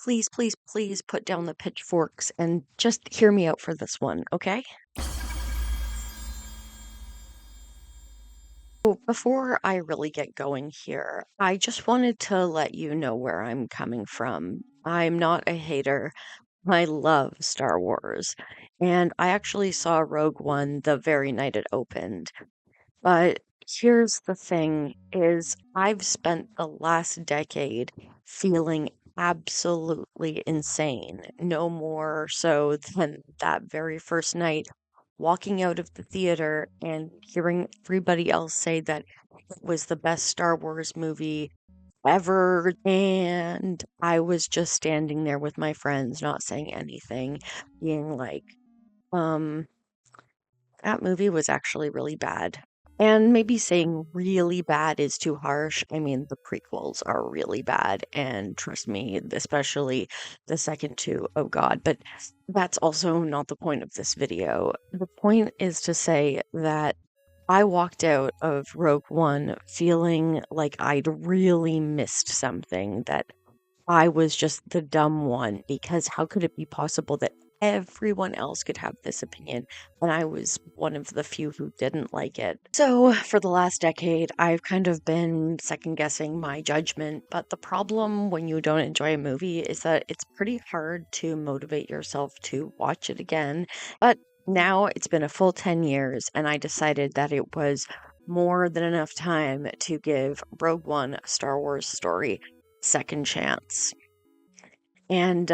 please, please, please put down the pitchforks and just hear me out for this one, okay? So before I really get going here, I just wanted to let you know where I'm coming from. I'm not a hater. I love Star Wars, and I actually saw Rogue One the very night it opened. But here's the thing is I've spent the last decade feeling absolutely insane. No more so than that very first night walking out of the theater and hearing everybody else say that it was the best Star Wars movie ever. And I was just standing there with my friends, not saying anything, being like, um, that movie was actually really bad. And maybe saying really bad is too harsh. I mean, the prequels are really bad. And trust me, especially the second two, oh God. But that's also not the point of this video. The point is to say that I walked out of Rogue One feeling like I'd really missed something, that I was just the dumb one, because how could it be possible that everyone else could have this opinion and I was one of the few who didn't like it? So, for the last decade, I've kind of been second guessing my judgment, but the problem when you don't enjoy a movie is that it's pretty hard to motivate yourself to watch it again. But now it's been a full 10 years, and I decided that it was more than enough time to give Rogue One a Star Wars story second chance. And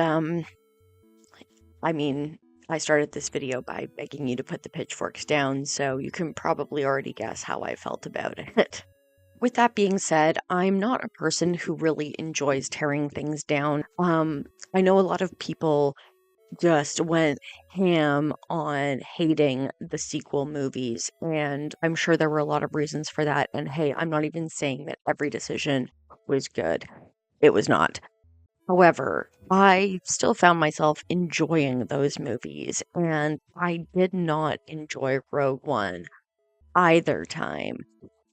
I mean, I started this video by begging you to put the pitchforks down, so you can probably already guess how I felt about it. With that being said, I'm not a person who really enjoys tearing things down. I know a lot of people just went ham on hating the sequel movies, and I'm sure there were a lot of reasons for that. And hey, I'm not even saying that every decision was good. It was not. However, I still found myself enjoying those movies, and I did not enjoy Rogue One either time.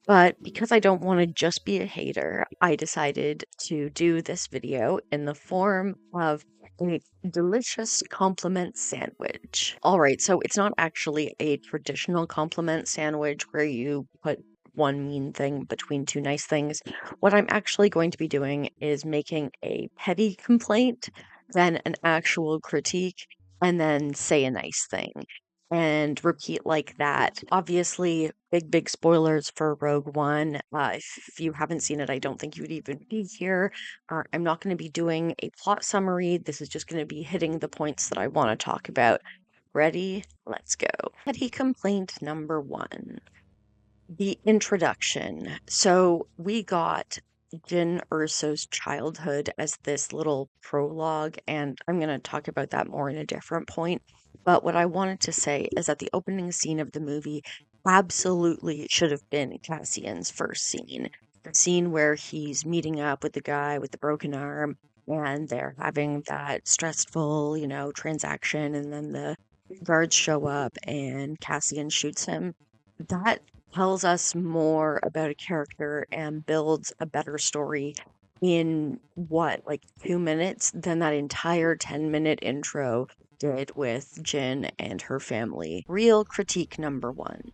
But because I don't want to just be a hater, I decided to do this video in the form of a delicious compliment sandwich. All right, so it's not actually a traditional compliment sandwich where you put one mean thing between two nice things. What I'm actually going to be doing is making a petty complaint, then an actual critique, and then say a nice thing and repeat like that. Obviously, big spoilers for Rogue One. If you haven't seen it, I don't think you'd even be here. I'm not going to be doing a plot summary. This is just going to be hitting the points that I want to talk about. Ready? Let's go. Petty complaint number one, the introduction. So we got Jyn Erso's childhood as this little prologue, and I'm going to talk about that more in a different point. But what I wanted to say is that the opening scene of the movie absolutely should have been Cassian's first scene. The scene where he's meeting up with the guy with the broken arm, and they're having that stressful, transaction, and then the guards show up and Cassian shoots him. That tells us more about a character and builds a better story in what, like 2 minutes, than that entire 10-minute intro did with Jyn and her family. Real critique number one.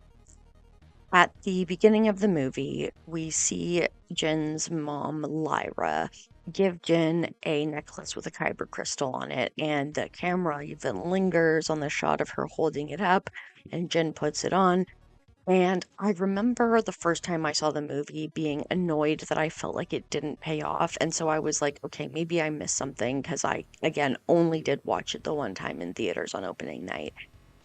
At the beginning of the movie, we see Jyn's mom, Lyra, give Jyn a necklace with a kyber crystal on it, and the camera even lingers on the shot of her holding it up, and Jyn puts it on. And I remember the first time I saw the movie being annoyed that I felt like it didn't pay off. And so I was like, okay, maybe I missed something because I, again, only did watch it the one time in theaters on opening night.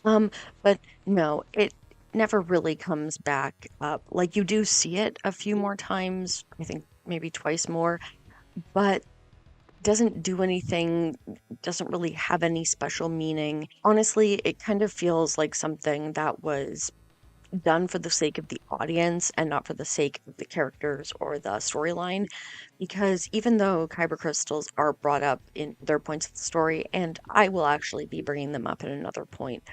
Um, but no, it never really comes back up. Like you do see it a few more times, I think maybe twice more, but doesn't do anything, doesn't really have any special meaning. Honestly, it kind of feels like something that was done for the sake of the audience and not for the sake of the characters or the storyline. Because even though kyber crystals are brought up in other points of the story, and I will actually be bringing them up in another point,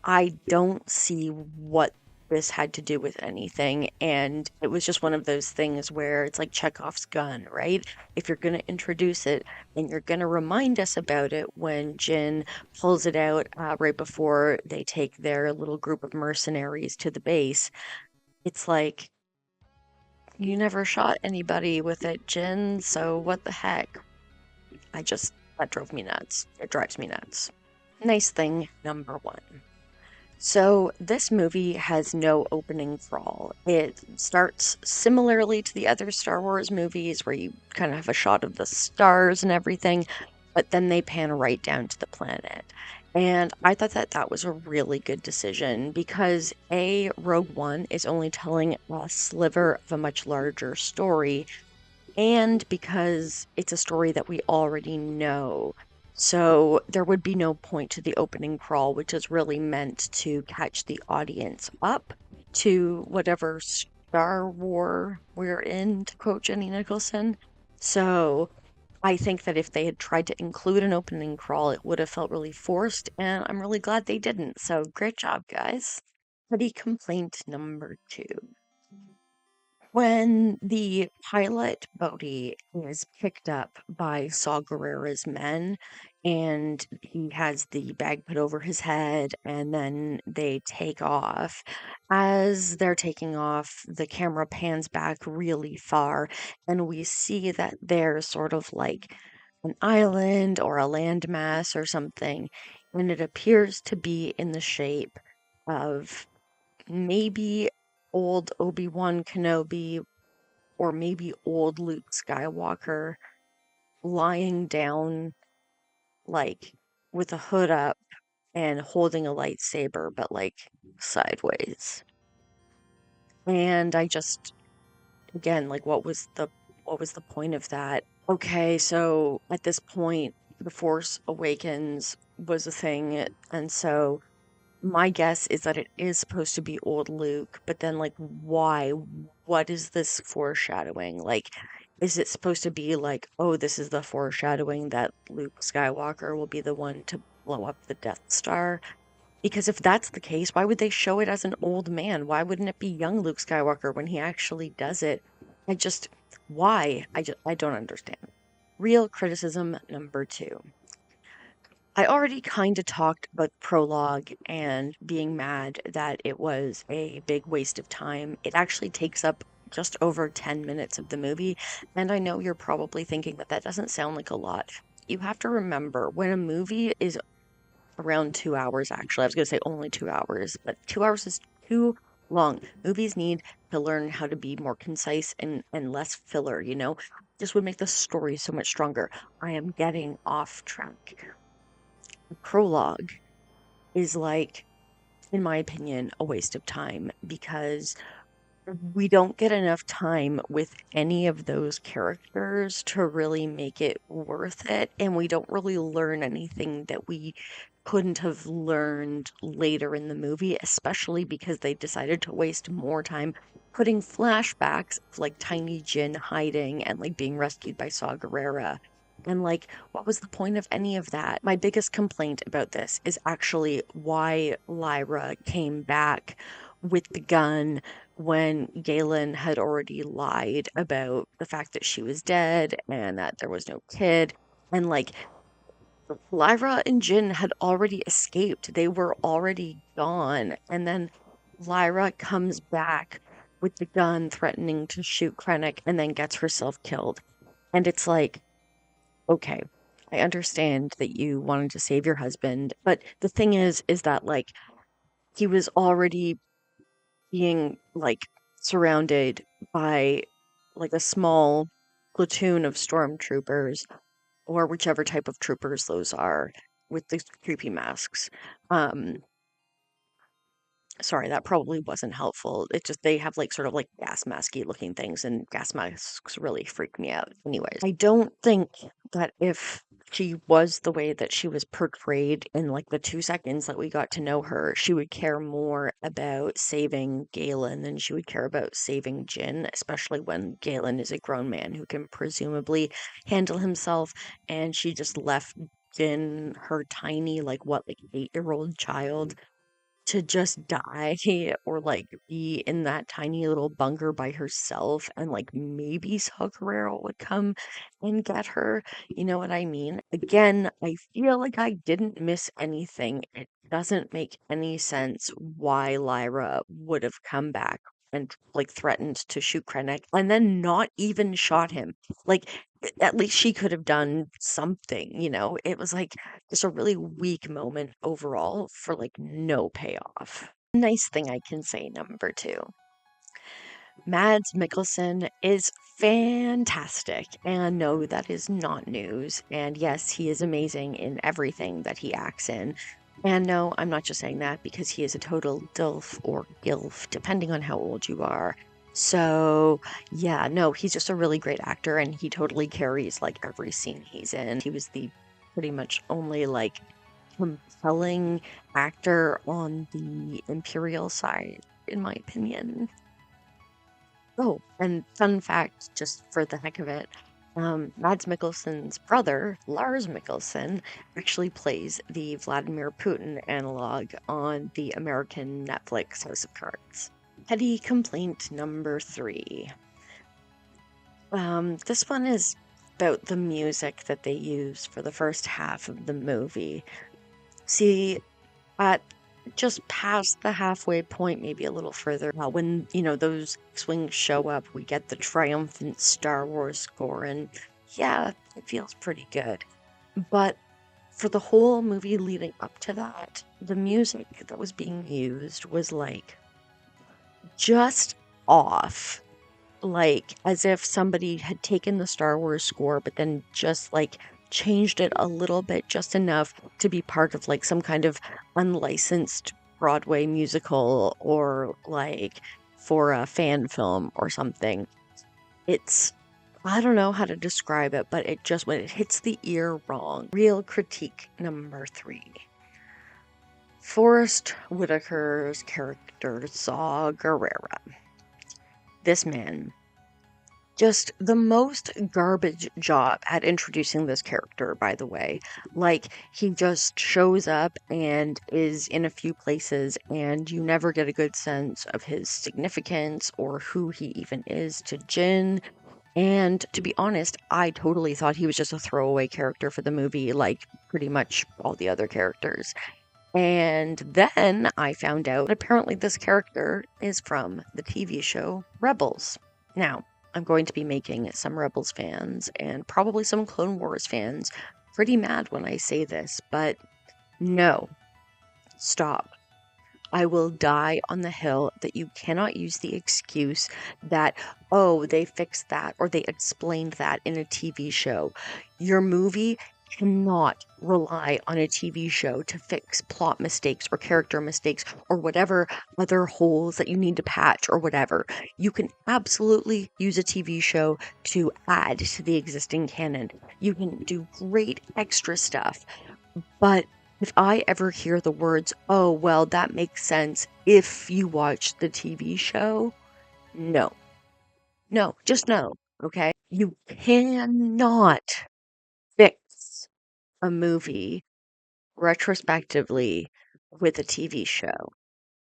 I don't see what this had to do with anything. And it was just one of those things where it's like Chekhov's gun, right? If you're going to introduce it, and you're going to remind us about it when Jin pulls it out right before they take their little group of mercenaries to the base. It's like, you never shot anybody with it, Jin, so what the heck? That drove me nuts. It drives me nuts. Nice thing number one. So, this movie has no opening crawl. It starts similarly to the other Star Wars movies, where you kind of have a shot of the stars and everything, but then they pan right down to the planet. And I thought that that was a really good decision because A, Rogue One is only telling a sliver of a much larger story, and because it's a story that we already know. So there would be no point to the opening crawl, which is really meant to catch the audience up to whatever Star War we're in, to quote Jenny Nicholson. So I think that if they had tried to include an opening crawl, it would have felt really forced, and I'm really glad they didn't. So great job, guys. Petty complaint number two. When the pilot Bodhi is picked up by Saw Gerrera's men, and he has the bag put over his head, and then they take off. As they're taking off, the camera pans back really far, and we see that there's sort of like an island or a landmass or something, and it appears to be in the shape of maybe old Obi-Wan Kenobi or maybe old Luke Skywalker lying down, like with a hood up and holding a lightsaber, but like sideways. And I just, again, like what was the point of that? Okay, so at this point, The Force Awakens was a thing, and so my guess is that it is supposed to be old Luke, but then like why? What is this foreshadowing? Like, is it supposed to be like, oh, this is the foreshadowing that Luke Skywalker will be the one to blow up the Death Star? Because if that's the case, why would they show it as an old man? Why wouldn't it be young Luke Skywalker when he actually does it? I just, why? I don't understand. Real criticism number two. I already kind of talked about the prologue and being mad that it was a big waste of time. It actually takes up just over 10 minutes of the movie, and I know you're probably thinking that that doesn't sound like a lot. You have to remember when a movie is around 2 hours, actually, I was going to say only 2 hours, but 2 hours is too long. Movies need to learn how to be more concise and less filler, you know? This would make the story so much stronger. I am getting off track. The prologue is like, in my opinion, a waste of time because we don't get enough time with any of those characters to really make it worth it. And we don't really learn anything that we couldn't have learned later in the movie, especially because they decided to waste more time putting flashbacks of like Tiny Jin hiding and like being rescued by Saw Gerrera. And like, what was the point of any of that? My biggest complaint about this is actually why Lyra came back with the gun when Galen had already lied about the fact that she was dead and that there was no kid. And like, Lyra and Jin had already escaped, they were already gone. And then Lyra comes back with the gun threatening to shoot Krennic and then gets herself killed. And it's like, okay, I understand that you wanted to save your husband, but the thing is that like he was already being like surrounded by like a small platoon of stormtroopers or whichever type of troopers those are with the creepy masks. Um, Sorry, that probably wasn't helpful. It just they have like sort of like gas masky looking things, and gas masks really freak me out. Anyways, I don't think that if she was the way that she was portrayed in like the 2 seconds that we got to know her, she would care more about saving Galen than she would care about saving Jin, especially when Galen is a grown man who can presumably handle himself, and she just left Jin, her tiny, like what, like 8-year-old child to just die or like be in that tiny little bunker by herself and like maybe Saw Gerrera would come and get her. You know what I mean? Again, I feel like I didn't miss anything. It doesn't make any sense why Lyra would have come back and like threatened to shoot Krennic and then not even shot him. Like at least she could have done something, you know? It was like just a really weak moment overall for like no payoff. Nice thing I can say, number two. Mads Mikkelsen is fantastic. And no, that is not news. And yes, he is amazing in everything that he acts in. And no, I'm not just saying that because he is a total DILF or GILF, depending on how old you are. So, yeah, no, he's just a really great actor and he totally carries like every scene he's in. He was the pretty much only like compelling actor on the Imperial side, in my opinion. Oh, and fun fact, just for the heck of it, Mads Mikkelsen's brother, Lars Mikkelsen, actually plays the Vladimir Putin analog on the American Netflix House of Cards. Petty complaint number three. This one is about the music that they use for the first half of the movie. See, at just past the halfway point, maybe a little further, when, you know, those X-Wings show up, we get the triumphant Star Wars score, and yeah, it feels pretty good. But for the whole movie leading up to that, the music that was being used was like just off. Like as if somebody had taken the Star Wars score, but then just like changed it a little bit, just enough to be part of like some kind of unlicensed Broadway musical or like for a fan film or something. It's, I don't know how to describe it, but it just, when it hits the ear wrong. Real critique number three. Forrest Whitaker's character, Saw Gerrera. This man, just the most garbage job at introducing this character, by the way. Like, he just shows up and is in a few places, and you never get a good sense of his significance or who he even is to Jin. And to be honest, I totally thought he was just a throwaway character for the movie, like pretty much all the other characters. And then I found out that apparently this character is from the TV show Rebels. Now, I'm going to be making some Rebels fans and probably some Clone Wars fans pretty mad when I say this, but no, stop. I will die on the hill that you cannot use the excuse that, oh, they fixed that or they explained that in a TV show. Your movie cannot rely on a TV show to fix plot mistakes or character mistakes or whatever other holes that you need to patch or whatever. You can absolutely use a TV show to add to the existing canon. You can do great extra stuff, but if I ever hear the words, oh, well, that makes sense if you watch the TV show, no. No, just no, okay? You cannot fix a movie retrospectively with a TV show.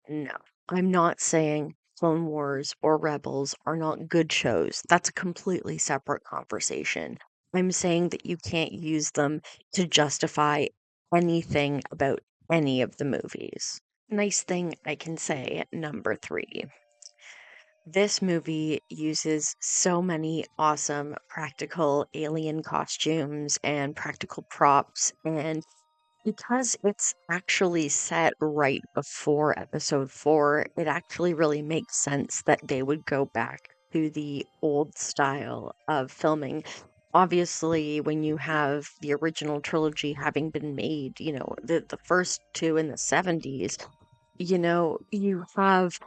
No. I'm not saying Clone Wars or Rebels are not good shows. That's a completely separate conversation. I'm saying that you can't use them to justify anything about any of the movies. Nice thing I can say, number three. This movie uses so many awesome practical alien costumes and practical props, and because it's actually set right before episode 4, it actually really makes sense that they would go back to the old style of filming. Obviously, when you have the original trilogy having been made, you know, the first two in the 70s, you know, you have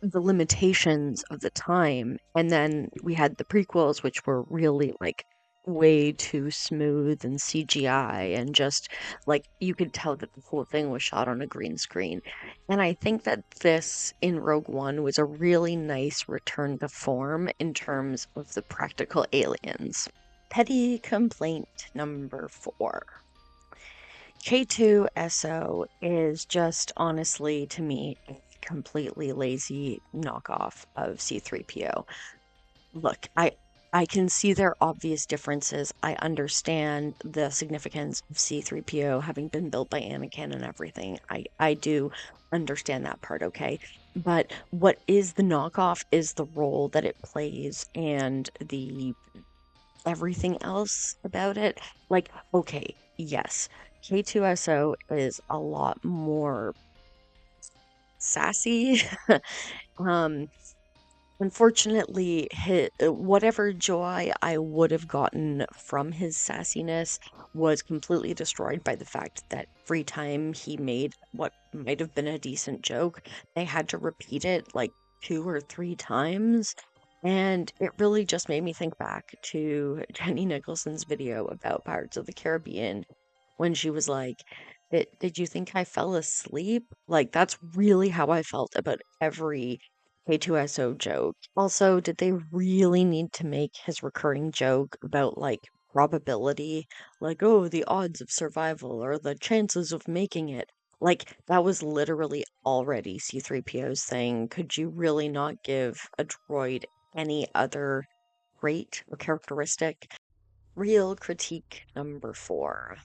the limitations of the time. And then we had the prequels, which were really like way too smooth and CGI, and just like you could tell that the whole thing was shot on a green screen. And I think that this in Rogue One was a really nice return to form in terms of the practical aliens. Petty complaint number four. K2SO is just honestly to me a completely lazy knockoff of C3PO. Look, I can see their obvious differences. I understand the significance of C3PO having been built by Anakin and everything. I do understand that part, okay? But what is the knockoff is the role that it plays and the everything else about it. Like, okay, yes, K2SO is a lot more sassy. um Unfortunately, whatever joy I would have gotten from his sassiness was completely destroyed by the fact that every time he made what might have been a decent joke, they had to repeat it like 2 or 3 times. And it really just made me think back to Jenny Nicholson's video about Pirates of the Caribbean when she was like, did you think I fell asleep? Like, that's really how I felt about every K2SO joke. Also, did they really need to make his recurring joke about like probability? Like, oh, the odds of survival or the chances of making it. Like, that was literally already C3PO's thing. Could you really not give a droid any other trait or characteristic? Real critique number 4.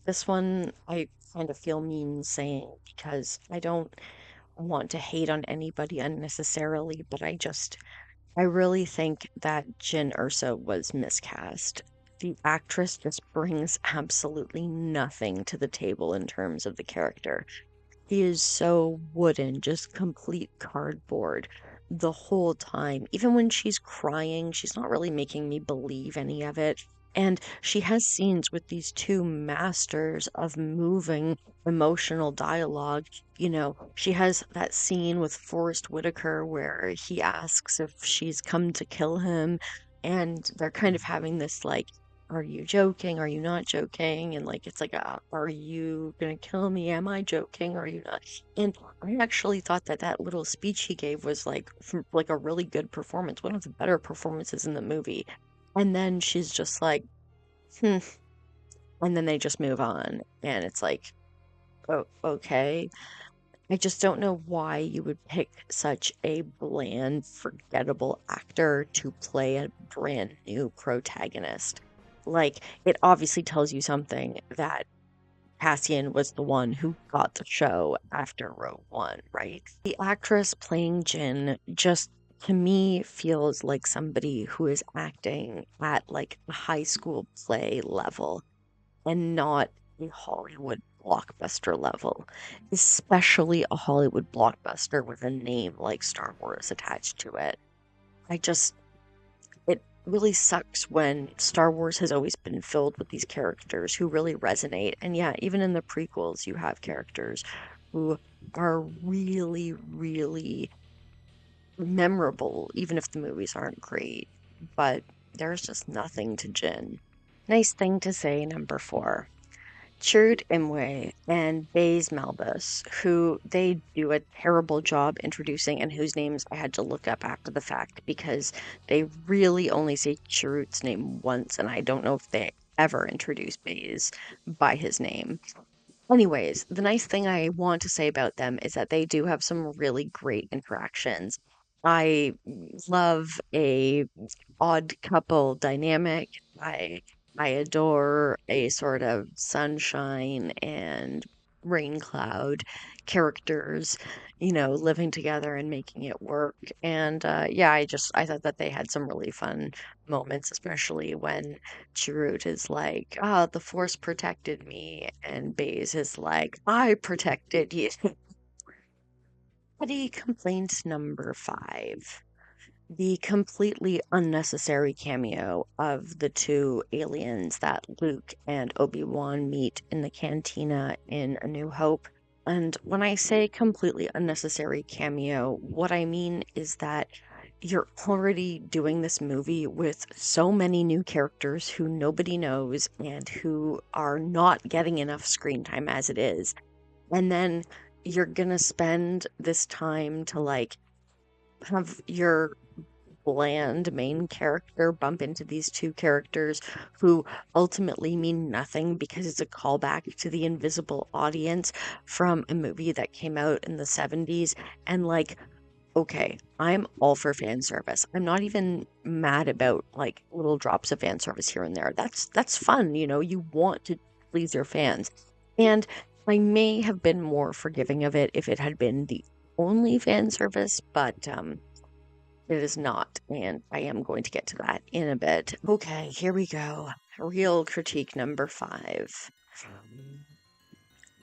This one I kind of feel mean saying because I don't want to hate on anybody unnecessarily, but I really think that Jyn Erso was miscast. The actress just brings absolutely nothing to the table in terms of the character. He is so wooden, just complete cardboard the whole time. Even when she's crying, she's not really making me believe any of it. And she has scenes with these two masters of moving emotional dialogue. You know, she has that scene with Forrest Whitaker where he asks if she's come to kill him, and they're kind of having this like, are you joking? Are you not joking? And like, it's like, are you gonna kill me? Am I joking? Are you not? And I actually thought that that little speech he gave was like, like a really good performance, one of the better performances in the movie. And then she's just like, hmm. And then they just move on. And it's like, oh, okay. I just don't know why you would pick such a bland, forgettable actor to play a brand new protagonist. Like, it obviously tells you something that Cassian was the one who got the show after Rogue One, right? The actress playing Jin just to me feels like somebody who is acting at like a high school play level and not a Hollywood blockbuster level, especially a Hollywood blockbuster with a name like Star Wars attached to it. I just, it really sucks when Star Wars has always been filled with these characters who really resonate. And yeah, even in the prequels, you have characters who are really, really memorable, even if the movies aren't great. But there's just nothing to Jin. Nice thing to say, number 4. Chirrut Imwe and Baze Malbus, who they do a terrible job introducing and whose names I had to look up after the fact because they really only say Chirrut's name once, and I don't know if they ever introduce Baze by his name. Anyways, the nice thing I want to say about them is that they do have some really great interactions. I love a odd couple dynamic. I adore a sort of sunshine and rain cloud characters, living together and making it work. And yeah, I thought that they had some really fun moments, especially when Chirrut is like, "Ah, the Force protected me," and Baze is like, "I protected you." Petty complaint number 5. The completely unnecessary cameo of the two aliens that Luke and Obi-Wan meet in the cantina in A New Hope. And when I say completely unnecessary cameo, what I mean is that you're already doing this movie with so many new characters who nobody knows and who are not getting enough screen time as it is. And then you're gonna spend this time to like have your bland main character bump into these two characters who ultimately mean nothing because it's a callback to the Invisible Audience from a movie that came out in the 70s. And like, okay, I'm all for fan service. I'm not even mad about like little drops of fan service here and there. That's fun, you know, you want to please your fans. And I may have been more forgiving of it if it had been the only fan service, but it is not, and I am going to get to that in a bit. Okay, here we go. Real critique number 5.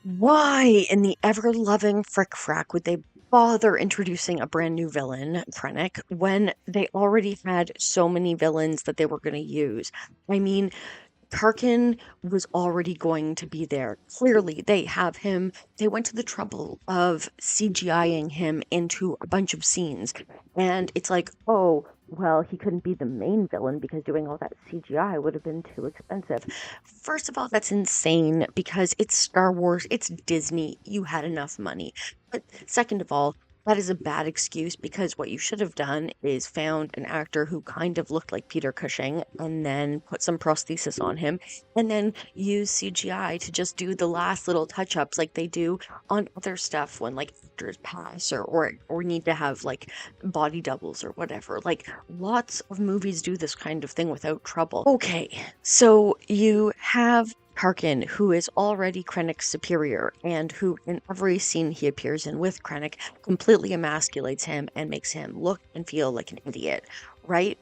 Why in the ever-loving frick-frack would they bother introducing a brand new villain, Krennic, when they already had so many villains that they were going to use? I mean, Tarkin was already going to be there. Clearly, they have him. They went to the trouble of CGIing him into a bunch of scenes. And it's like, oh, well, he couldn't be the main villain because doing all that CGI would have been too expensive. First of all, that's insane because it's Star Wars, it's Disney. You had enough money. But second of all, that is a bad excuse because what you should have done is found an actor who kind of looked like Peter Cushing and then put some prosthesis on him and then use CGI to just do the last little touch-ups like they do on other stuff when like actors pass or need to have like body doubles or whatever. Like lots of movies do this kind of thing without trouble. Okay, so you have Tarkin, who is already Krennic's superior, and who, in every scene he appears in with Krennic, completely emasculates him and makes him look and feel like an idiot, right?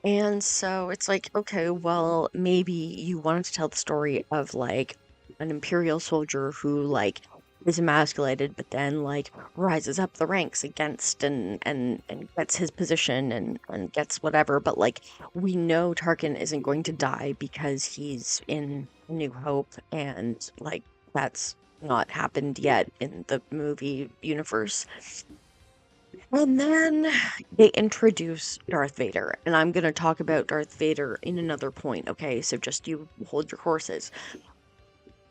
And so it's like, okay, well, maybe you wanted to tell the story of like an Imperial soldier who like is emasculated, but then like rises up the ranks against and gets his position and gets whatever. But like we know Tarkin isn't going to die because he's in A New Hope, and like that's not happened yet in the movie universe. And then they introduce Darth Vader, and I'm going to talk about Darth Vader in another point, okay? So just you hold your horses.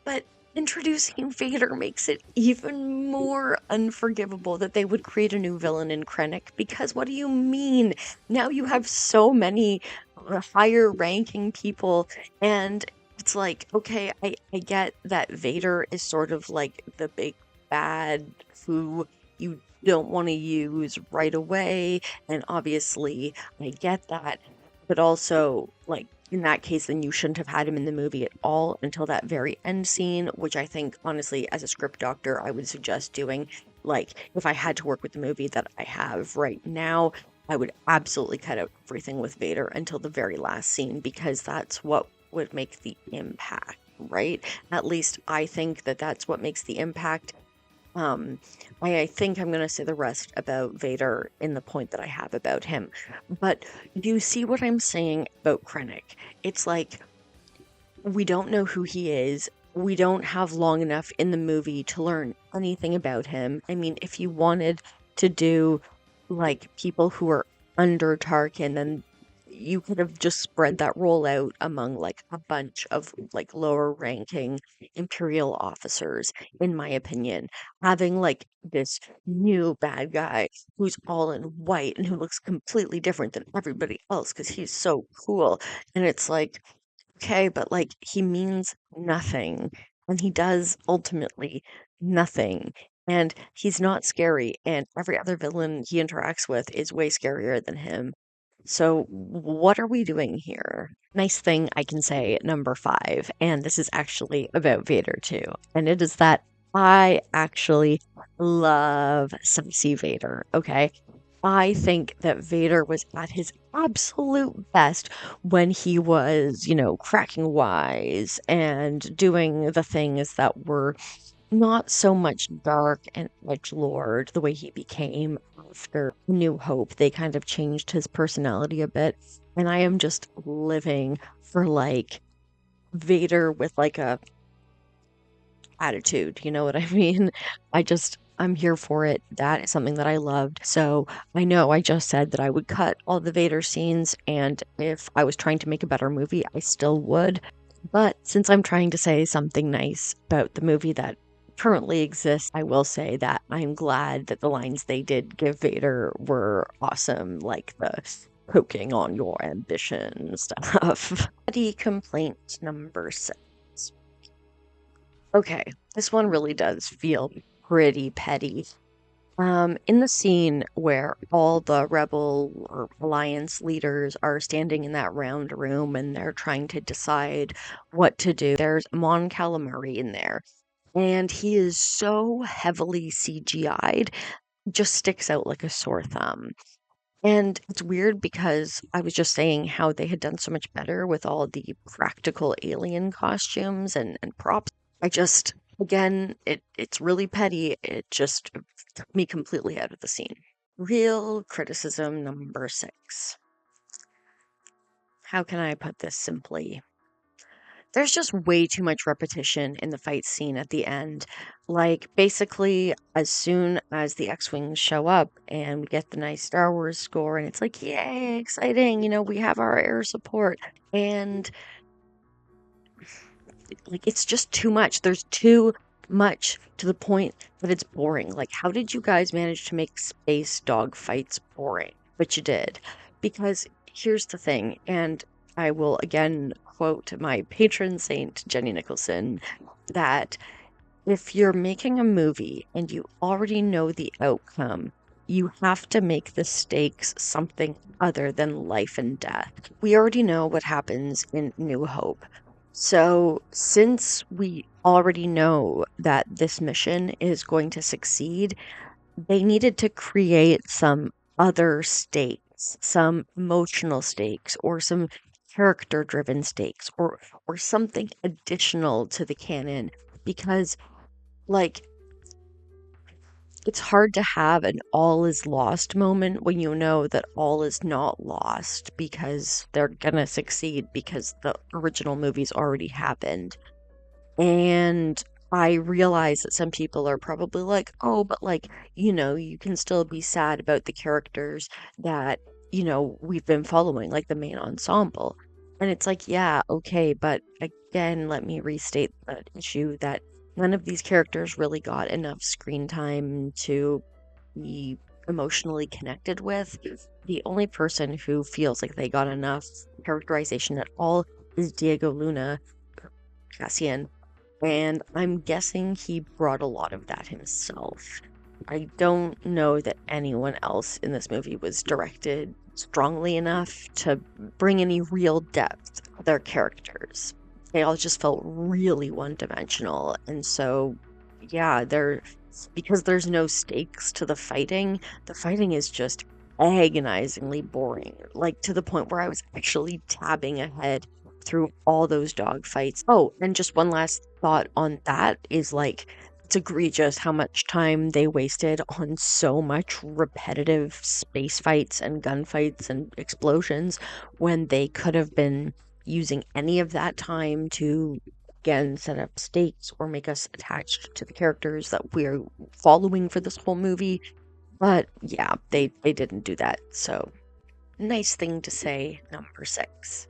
But introducing Vader makes it even more unforgivable that they would create a new villain in Krennic, because what do you mean? Now you have so many higher ranking people, and it's like, okay, I get that Vader is sort of like the big bad who you don't want to use right away, and obviously I get that, but also like in that case, then you shouldn't have had him in the movie at all until that very end scene, which I think, honestly, as a script doctor, I would suggest doing. Like, if I had to work with the movie that I have right now, I would absolutely cut out everything with Vader until the very last scene because that's what would make the impact, right? At least I think that that's what makes the impact. I think I'm going to say the rest about Vader in the point that I have about him. But do you see what I'm saying about Krennic? It's like we don't know who he is. We don't have long enough in the movie to learn anything about him. I mean, if you wanted to do like people who are under Tarkin, then you could have just spread that role out among like a bunch of like lower ranking imperial officers, in my opinion. Having like this new bad guy who's all in white and who looks completely different than everybody else because he's so cool. And it's like, okay, but like he means nothing and he does ultimately nothing. And he's not scary, and every other villain he interacts with is way scarier than him. So, what are we doing here? Nice thing I can say, number 5, and this is actually about Vader too, and it is that I actually love Sassy Vader, okay? I think that Vader was at his absolute best when he was, cracking wise and doing the things that were not so much dark and edgelord the way he became after New Hope. They kind of changed his personality a bit. And I am just living for like Vader with like a attitude, you know what I mean? I'm here for it. That is something that I loved. So I know I just said that I would cut all the Vader scenes, and if I was trying to make a better movie, I still would. But since I'm trying to say something nice about the movie that currently exists, I will say that I'm glad that the lines they did give Vader were awesome. Like the poking on your ambition stuff. Petty complaint number 6. Okay, this one really does feel pretty petty. In the scene where all the rebel or alliance leaders are standing in that round room and they're trying to decide what to do, there's Mon Calamari in there, and he is so heavily CGI'd, just sticks out like a sore thumb. And it's weird because I was just saying how they had done so much better with all the practical alien costumes and props. I just, again, it's really petty. It just took me completely out of the scene. Real criticism number 6. How can I put this simply? There's just way too much repetition in the fight scene at the end. Like, basically, as soon as the X-Wings show up and we get the nice Star Wars score, and it's like, yay, exciting, we have our air support. And, like, it's just too much. There's too much to the point that it's boring. Like, how did you guys manage to make space dog fights boring? But you did. Because here's the thing, and I will again quote my patron saint, Jenny Nicholson, that if you're making a movie and you already know the outcome, you have to make the stakes something other than life and death. We already know what happens in New Hope. So, since we already know that this mission is going to succeed, they needed to create some other stakes, some emotional stakes, or some character-driven stakes, or something additional to the canon, because like it's hard to have an all is lost moment when you know that all is not lost because they're gonna succeed because the original movies already happened. And I realize that some people are probably like, oh, but like, you can still be sad about the characters that, we've been following, like the main ensemble. And it's like, yeah, okay, but again, let me restate the issue that none of these characters really got enough screen time to be emotionally connected with. The only person who feels like they got enough characterization at all is Diego Luna, Cassian, and I'm guessing he brought a lot of that himself. I don't know that anyone else in this movie was directed strongly enough to bring any real depth to their characters. They all just felt really one-dimensional, and so, yeah, because there's no stakes to the fighting is just agonizingly boring, like to the point where I was actually tabbing ahead through all those dog fights. Oh, and just one last thought on that is like, it's egregious how much time they wasted on so much repetitive space fights and gunfights and explosions when they could have been using any of that time to, again, set up stakes or make us attached to the characters that we're following for this whole movie. But yeah, they didn't do that. So, nice thing to say, number 6.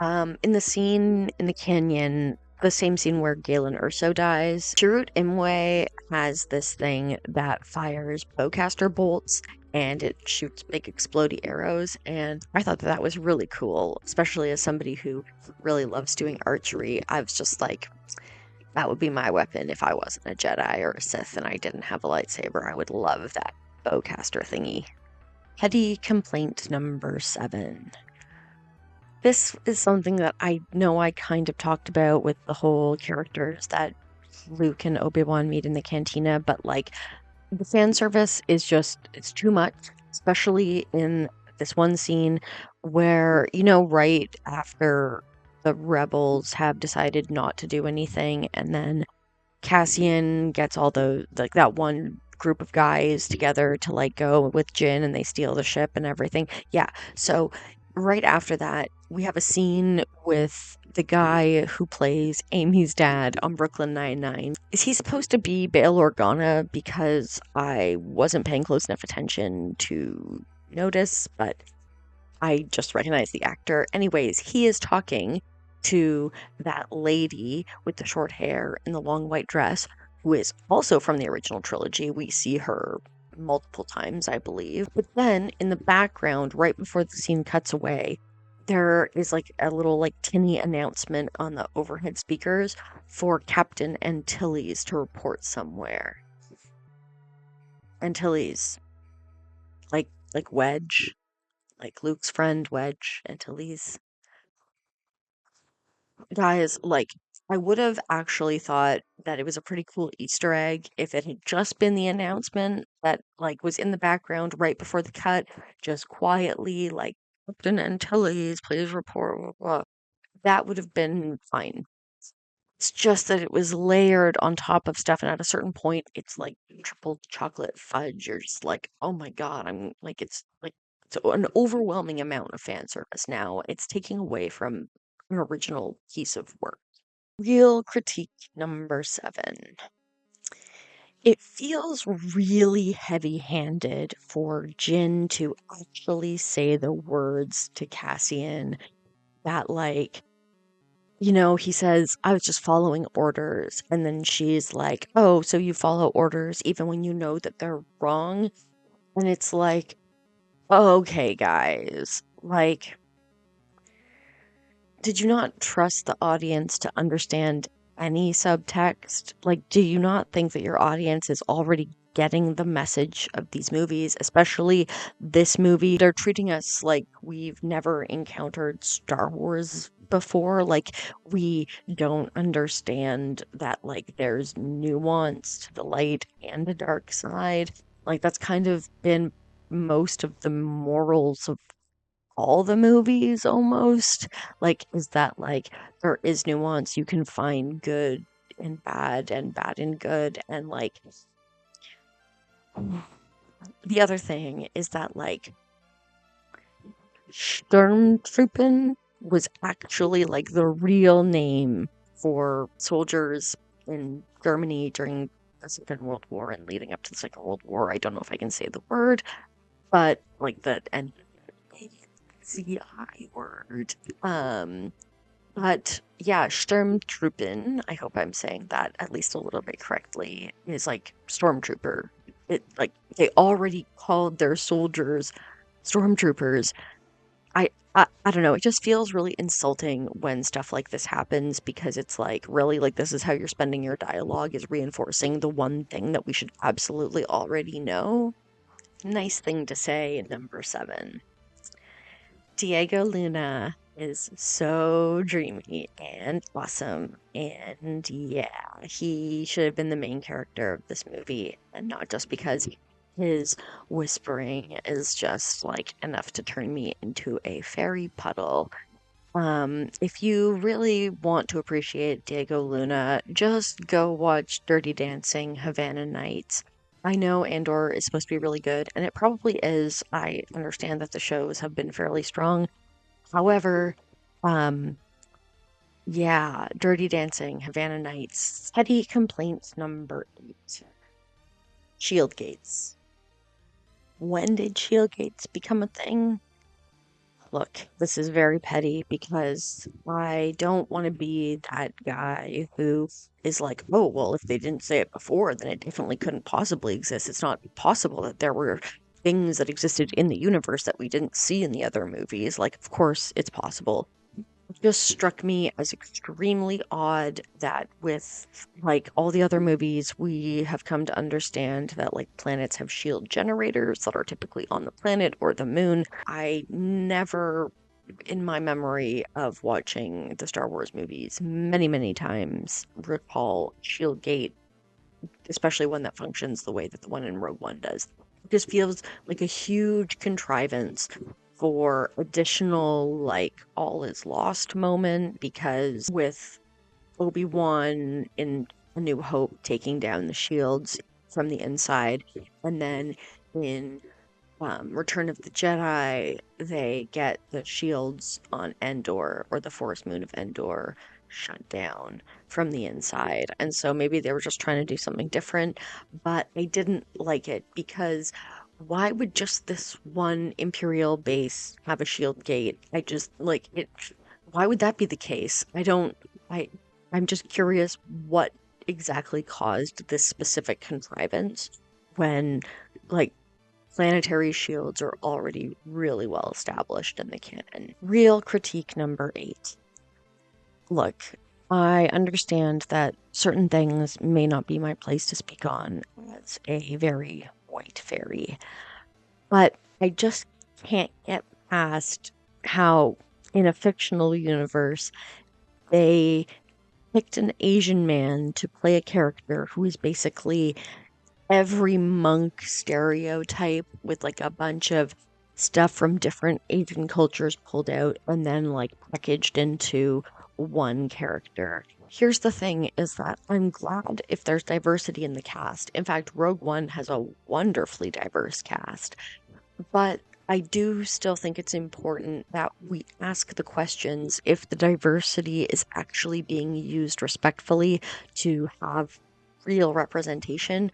In the scene in the canyon, the same scene where Galen Urso dies, Chirrut Imwe has this thing that fires bowcaster bolts and it shoots big explodey arrows. And I thought that was really cool, especially as somebody who really loves doing archery. I was just like, that would be my weapon if I wasn't a Jedi or a Sith and I didn't have a lightsaber. I would love that bowcaster thingy. Petty complaint number 7. This is something that I know I kind of talked about with the whole characters that Luke and Obi-Wan meet in the cantina, but like the fan service is just, it's too much, especially in this one scene where, right after the rebels have decided not to do anything, and then Cassian gets all like that one group of guys together to like go with Jin and they steal the ship and everything. Yeah. So right after that, we have a scene with the guy who plays Amy's dad on Brooklyn Nine-Nine. Is he supposed to be Bail Organa? Because I wasn't paying close enough attention to notice, but I just recognize the actor. Anyways, he is talking to that lady with the short hair and the long white dress, who is also from the original trilogy. We see her multiple times, I believe. But then in the background, right before the scene cuts away, there is like a little like tinny announcement on the overhead speakers for Captain Antilles to report somewhere. Antilles, like Wedge, like Luke's friend Wedge Antilles. Guys, like, I would have actually thought that it was a pretty cool Easter egg if it had just been the announcement that, like, was in the background right before the cut, just quietly, like, Captain Antilles, please report. Blah, blah. That would have been fine. It's just that it was layered on top of stuff, and at a certain point, it's like triple chocolate fudge. You're just like, oh my God, I'm like, it's an overwhelming amount of fan service now. It's taking away from an original piece of work. Real critique number seven. It feels really heavy-handed for Jin to actually say the words to Cassian that, like, he says, I was just following orders. And then she's like, oh, so you follow orders even when you know that they're wrong? And it's like, okay, guys, like, did you not trust the audience to understand any subtext? Like, do you not think that your audience is already getting the message of these movies, especially this movie? They're treating us like we've never encountered Star Wars before. Like, we don't understand that, like, there's nuance to the light and the dark side. Like, that's kind of been most of the morals of all the movies almost, like, is that, like, there is nuance, you can find good and bad and good, and, like, the other thing is that, like, Sturmtruppen was actually, like, the real name for soldiers in Germany during the Second World War and leading up to the Second World War. I don't know if I can say the word, but, like, the NCI word. Um, But yeah, Sturmtruppen, I hope I'm saying that at least a little bit correctly, is like stormtrooper. It like they already called their soldiers stormtroopers. I don't know, it just feels really insulting when stuff like this happens because it's like really like this is how you're spending your dialogue is reinforcing the one thing that we should absolutely already know. Nice thing to say, number seven. Diego Luna is so dreamy and awesome. And yeah, he should have been the main character of this movie, and not just because his whispering is just like enough to turn me into a fairy puddle. If you really want to appreciate Diego Luna, just go watch Dirty Dancing Havana Nights. I know Andor is supposed to be really good, and it probably is. I understand that the shows have been fairly strong. However, um, yeah, Dirty Dancing, Havana Nights, petty complaints number eight. Shield gates. When did shield gates become a thing? Look, this is very petty because I don't want to be that guy who is like, oh, well, if they didn't say it before, then it definitely couldn't possibly exist. It's not possible that there were things that existed in the universe that we didn't see in the other movies. Like, of course, it's possible. Just struck me as extremely odd that with like all the other movies, we have come to understand that like planets have shield generators that are typically on the planet or the moon. I never, in my memory of watching the Star Wars movies many, many times, recall shield gate, especially one that functions the way that the one in Rogue One does. It just feels like a huge contrivance for additional, like, all is lost moment because with Obi-Wan in A New Hope taking down the shields from the inside, and then in Return of the Jedi, they get the shields on Endor or the forest moon of Endor shut down from the inside. And so maybe they were just trying to do something different, but I didn't like it because why would just this one Imperial base have a shield gate? I just like it. Why would that be the case? I, I'm just curious what exactly caused this specific contrivance when like planetary shields are already really well established in the canon. Real critique number 8. Look, I understand that certain things may not be my place to speak on as a very white fairy, but I just can't get past how, in a fictional universe, they picked an Asian man to play a character who is basically every monk stereotype with like a bunch of stuff from different Asian cultures pulled out and then like packaged into one character. Here's the thing is that I'm glad if there's diversity in the cast. In fact, Rogue One has a wonderfully diverse cast. But I do still think it's important that we ask the questions if the diversity is actually being used respectfully to have real representation,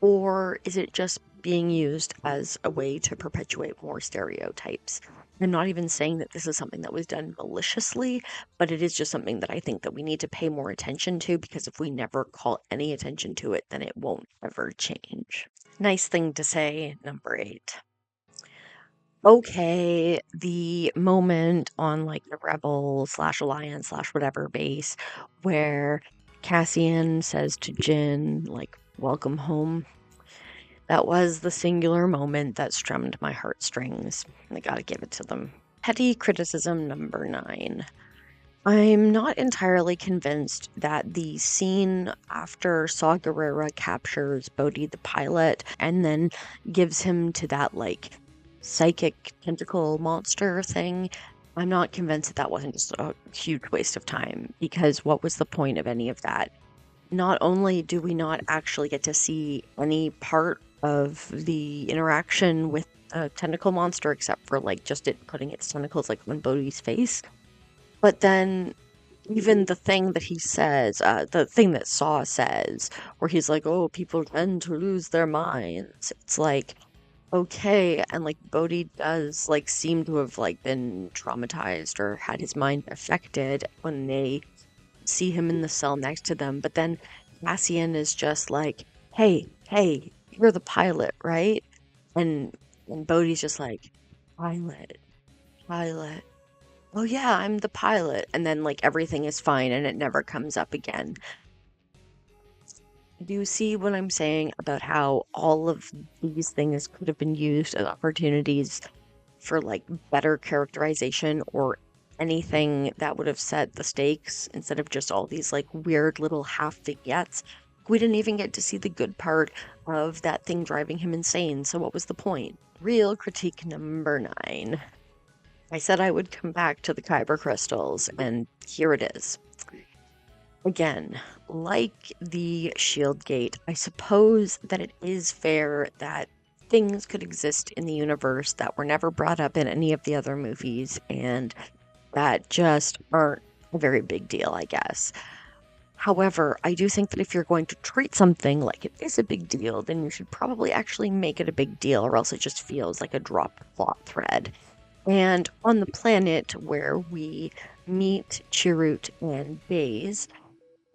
or is it just being used as a way to perpetuate more stereotypes? I'm not even saying that this is something that was done maliciously, but it is just something that I think that we need to pay more attention to, because if we never call any attention to it, then it won't ever change. Nice thing to say, number 8. Okay, the moment on like the Rebel slash Alliance slash whatever base where Cassian says to Jin, like, welcome home. That was the singular moment that strummed my heartstrings. I gotta give it to them. Petty criticism number 9. I'm not entirely convinced that the scene after Saw Gerrera captures Bodhi the pilot and then gives him to that like psychic tentacle monster thing. I'm not convinced that that wasn't just a huge waste of time, because what was the point of any of that? Not only do we not actually get to see any part of the interaction with a tentacle monster except for like just it putting its tentacles like on Bodhi's face, but then even the thing that he says, the thing that Saw says, where he's like, oh, people tend to lose their minds. It's like, okay, and like Bodhi does like seem to have like been traumatized or had his mind affected when they see him in the cell next to them. But then Cassian is just like, hey, you're the pilot, right? And Bodhi's just like, pilot, pilot. Oh yeah, I'm the pilot. And then like everything is fine and it never comes up again. Do you see what I'm saying about how all of these things could have been used as opportunities for like better characterization or anything that would have set the stakes instead of just all these like weird little half vignettes? We didn't even get to see the good part of that thing driving him insane. So what was the point? Real critique number 9. I said I would come back to the kyber crystals, and here it is. Again, like the shield gate, I suppose that it is fair that things could exist in the universe that were never brought up in any of the other movies and that just aren't a very big deal, I guess. However, I do think that if you're going to treat something like it is a big deal, then you should probably actually make it a big deal, or else it just feels like a dropped plot thread. And on the planet where we meet Chirrut and Baze,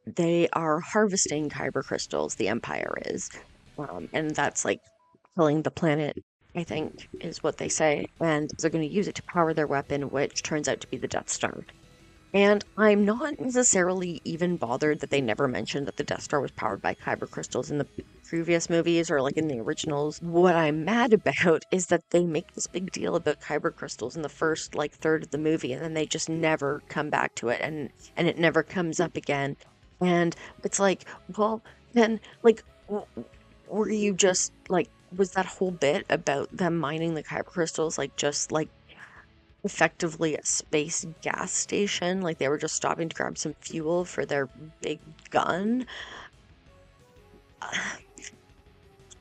they are harvesting kyber crystals, the Empire is. And that's like killing the planet, I think, is what they say. And they're going to use it to power their weapon, which turns out to be the Death Star. And I'm not necessarily even bothered that they never mentioned that the Death Star was powered by kyber crystals in the previous movies or like in the originals. What I'm mad about is that they make this big deal about kyber crystals in the first like third of the movie, and then they just never come back to it, and it never comes up again. And it's like, well, then like were you just like, was that whole bit about them mining the kyber crystals like just like effectively a space gas station? Like they were just stopping to grab some fuel for their big gun?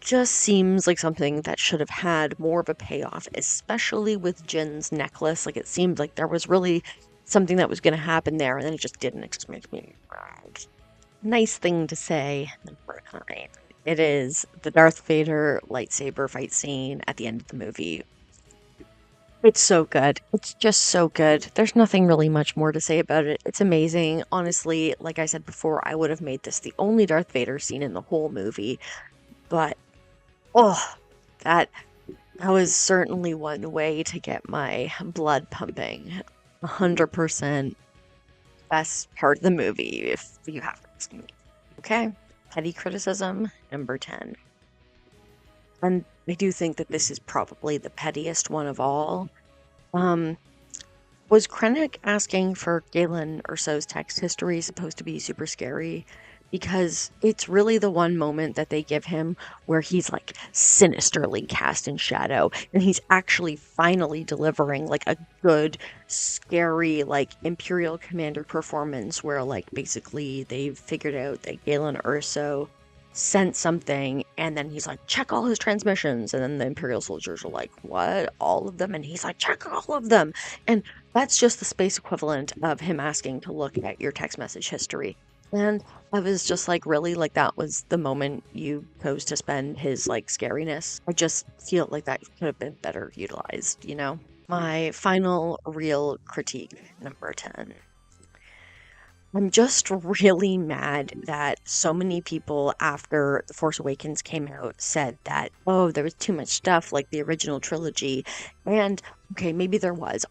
Just seems like something that should have had more of a payoff, especially with Jin's necklace. Like it seemed like there was really something that was going to happen there, and then it just didn't. It just makes me mad. Nice thing to say, number 9. It is the Darth Vader lightsaber fight scene at the end of the movie. It's so good. It's just so good. There's nothing really much more to say about it. It's amazing. Honestly, like I said before, I would have made this the only Darth Vader scene in the whole movie. But, oh, That that was certainly one way to get my blood pumping. 100% best part of the movie, if you have to ask me. Okay, petty criticism number 10. And I do think that this is probably the pettiest one of all. Um, Was Krennic asking for Galen Erso's text history supposed to be super scary? Because it's really the one moment that they give him where he's like sinisterly cast in shadow and he's actually finally delivering like a good, scary, like Imperial Commander performance where like basically they've figured out that Galen Erso sent something and then he's like, check all his transmissions. And then the Imperial soldiers are like, what? All of them? And he's like, check all of them. And that's just the space equivalent of him asking to look at your text message history. And I was just like, really? Like, that was the moment you chose to spend his, like, scariness? I just feel like that could have been better utilized, you know? My final real critique, number 10. I'm just really mad that so many people after The Force Awakens came out said that, oh, there was too much stuff like the original trilogy. And okay, maybe there was.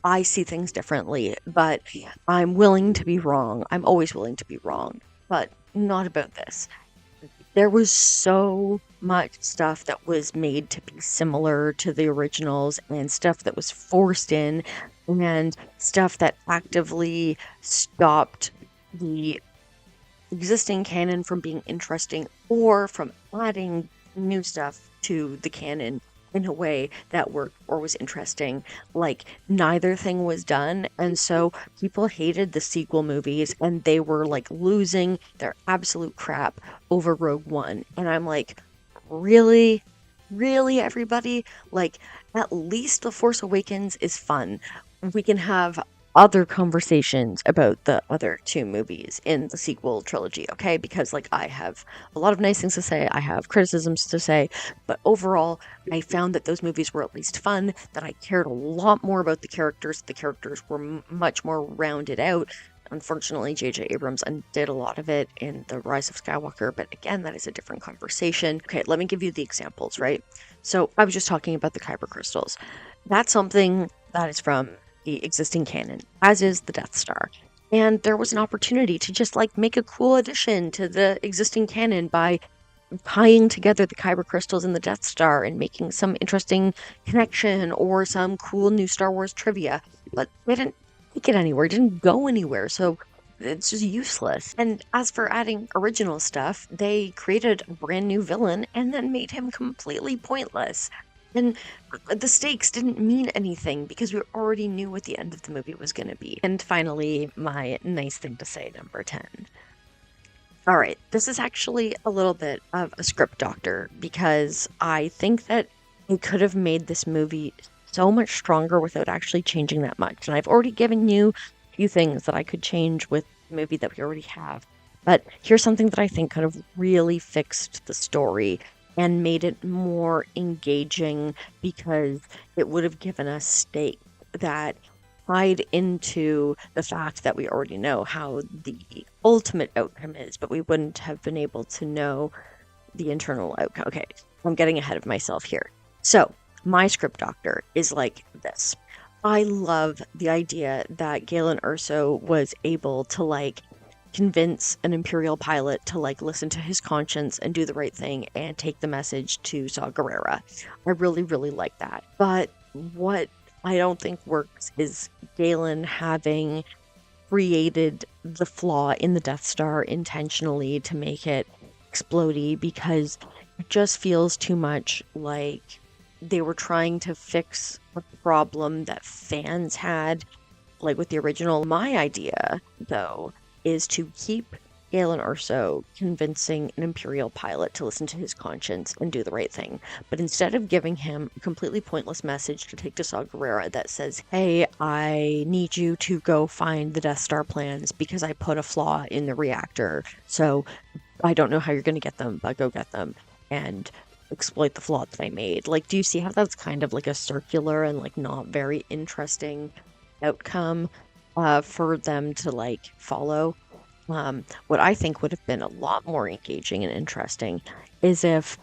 I see things differently, but I'm willing to be wrong. I'm always willing to be wrong, but not about this. There was so much stuff that was made to be similar to the originals and stuff that was forced in and stuff that actively stopped the existing canon from being interesting or from adding new stuff to the canon in a way that worked or was interesting. Like, neither thing was done, and so people hated the sequel movies and they were like losing their absolute crap over Rogue One. And I'm like, really? Really, everybody? Like, at least The Force Awakens is fun. We can have other conversations about the other two movies in the sequel trilogy, okay? Because, like, I have a lot of nice things to say, I have criticisms to say, but overall, I found that those movies were at least fun, that I cared a lot more about the characters. The characters were much more rounded out. Unfortunately, J.J. Abrams undid a lot of it in The Rise of Skywalker, but again, that is a different conversation. Okay, let me give you the examples, right? So I was just talking about the Kyber crystals. That's something that is from the existing canon, as is the Death Star. And there was an opportunity to just like make a cool addition to the existing canon by tying together the Kyber crystals and the Death Star and making some interesting connection or some cool new Star Wars trivia. But they didn't take it anywhere, it didn't go anywhere, so it's just useless. And as for adding original stuff, they created a brand new villain and then made him completely pointless. And the stakes didn't mean anything because we already knew what the end of the movie was going to be. And finally, my nice thing to say, number 10. All right, this is actually a little bit of a script doctor because I think that it could have made this movie so much stronger without actually changing that much. And I've already given you a few things that I could change with the movie that we already have. But here's something that I think could have really fixed the story and made it more engaging because it would have given us stakes that tied into the fact that we already know how the ultimate outcome is, but we wouldn't have been able to know the internal outcome. Okay, I'm getting ahead of myself here. So, my script doctor is like this. I love the idea that Galen Erso was able to like convince an Imperial pilot to like listen to his conscience and do the right thing and take the message to Saw Gerrera. I really, really like that. But what I don't think works is Galen having created the flaw in the Death Star intentionally to make it explodey because it just feels too much like they were trying to fix a problem that fans had, like with the original. My idea, though, is to keep Galen Erso convincing an Imperial pilot to listen to his conscience and do the right thing. But instead of giving him a completely pointless message to take to Saw Gerrera that says, hey, I need you to go find the Death Star plans because I put a flaw in the reactor. So I don't know how you're going to get them, but go get them and exploit the flaw that I made. Like, do you see how that's kind of like a circular and like not very interesting outcome for them to like follow? What I think would have been a lot more engaging and interesting is if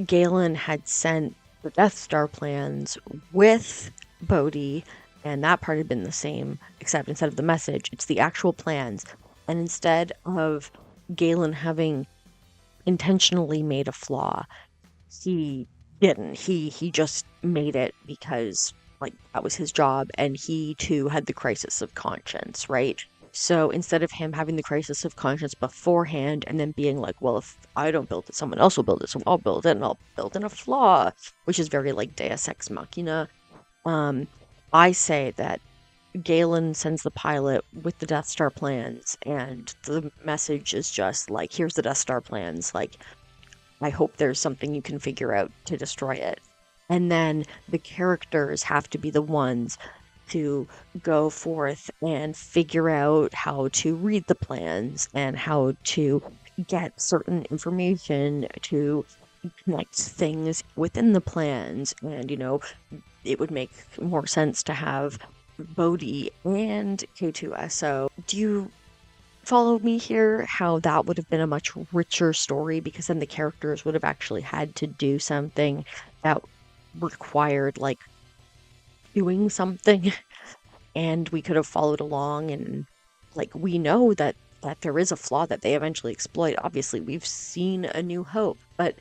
Galen had sent the Death Star plans with Bodhi, and that part had been the same, except instead of the message, it's the actual plans. And instead of Galen having intentionally made a flaw, he didn't. He just made it because like that was his job, and he too had the crisis of conscience, right? So instead of him having the crisis of conscience beforehand and then being like, well, if I don't build it, someone else will build it, so I'll build it and I'll build in a flaw, which is very like Deus Ex Machina. Um, I say that Galen sends the pilot with the Death Star plans, and the message is just like, here's the Death Star plans. Like, I hope there's something you can figure out to destroy it. And then the characters have to be the ones to go forth and figure out how to read the plans and how to get certain information to connect things within the plans. And, it would make more sense to have Bodhi and K2SO. Do you follow me here? How that would have been a much richer story because then the characters would have actually had to do something that required like doing something and we could have followed along and like we know that there is a flaw that they eventually exploit. Obviously, we've seen A New Hope, but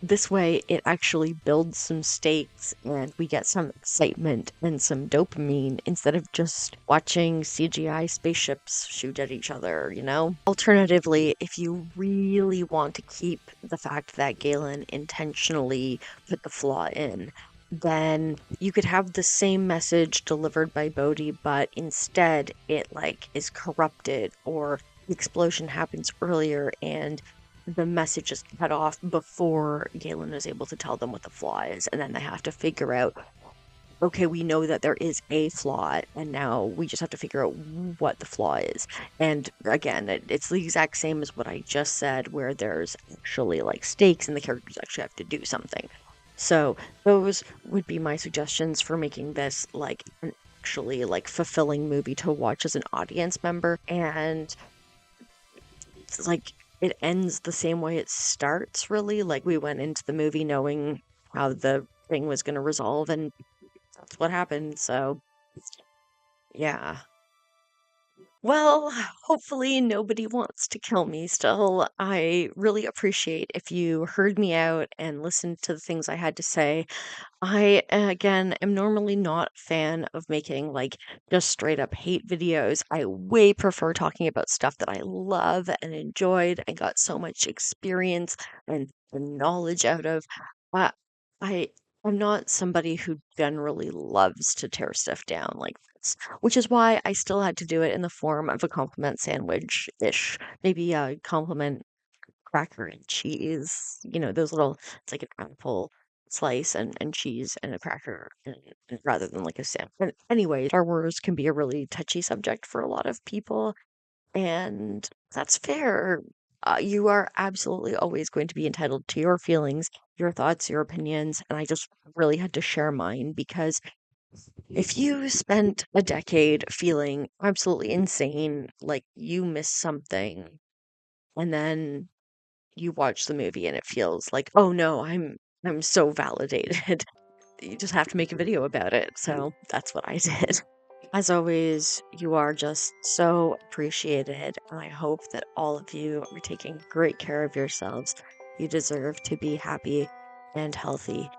this way, it actually builds some stakes and we get some excitement and some dopamine instead of just watching CGI spaceships shoot at each other? Alternatively, if you really want to keep the fact that Galen intentionally put the flaw in, then you could have the same message delivered by Bodhi, but instead it like is corrupted or the explosion happens earlier and the message is cut off before Galen is able to tell them what the flaw is, and then they have to figure out, okay, we know that there is a flaw, and now we just have to figure out what the flaw is. And again, it's the exact same as what I just said, where there's actually like stakes and the characters actually have to do something. So those would be my suggestions for making this like an actually like fulfilling movie to watch as an audience member. And it's like it ends the same way it starts, really. Like we went into the movie knowing how the thing was going to resolve, and that's what happened. So, yeah. Well, hopefully nobody wants to kill me still. I really appreciate if you heard me out and listened to the things I had to say. I, again, am normally not a fan of making like just straight up hate videos. I way prefer talking about stuff that I love and enjoyed and got so much experience and knowledge out of. Uh, I I'm not somebody who generally loves to tear stuff down like this, which is why I still had to do it in the form of a compliment sandwich-ish. Maybe a compliment cracker and cheese, those little, it's like an apple slice and cheese and a cracker rather than like a sandwich. Anyway, Star Wars can be a really touchy subject for a lot of people, and that's fair. You are absolutely always going to be entitled to your feelings, your thoughts, your opinions, and I just really had to share mine because if you spent a decade feeling absolutely insane, like you missed something, and then you watch the movie and it feels like, "Oh no, I'm so validated." You just have to make a video about it. So that's what I did. As always, you are just so appreciated, and I hope that all of you are taking great care of yourselves. You deserve to be happy and healthy.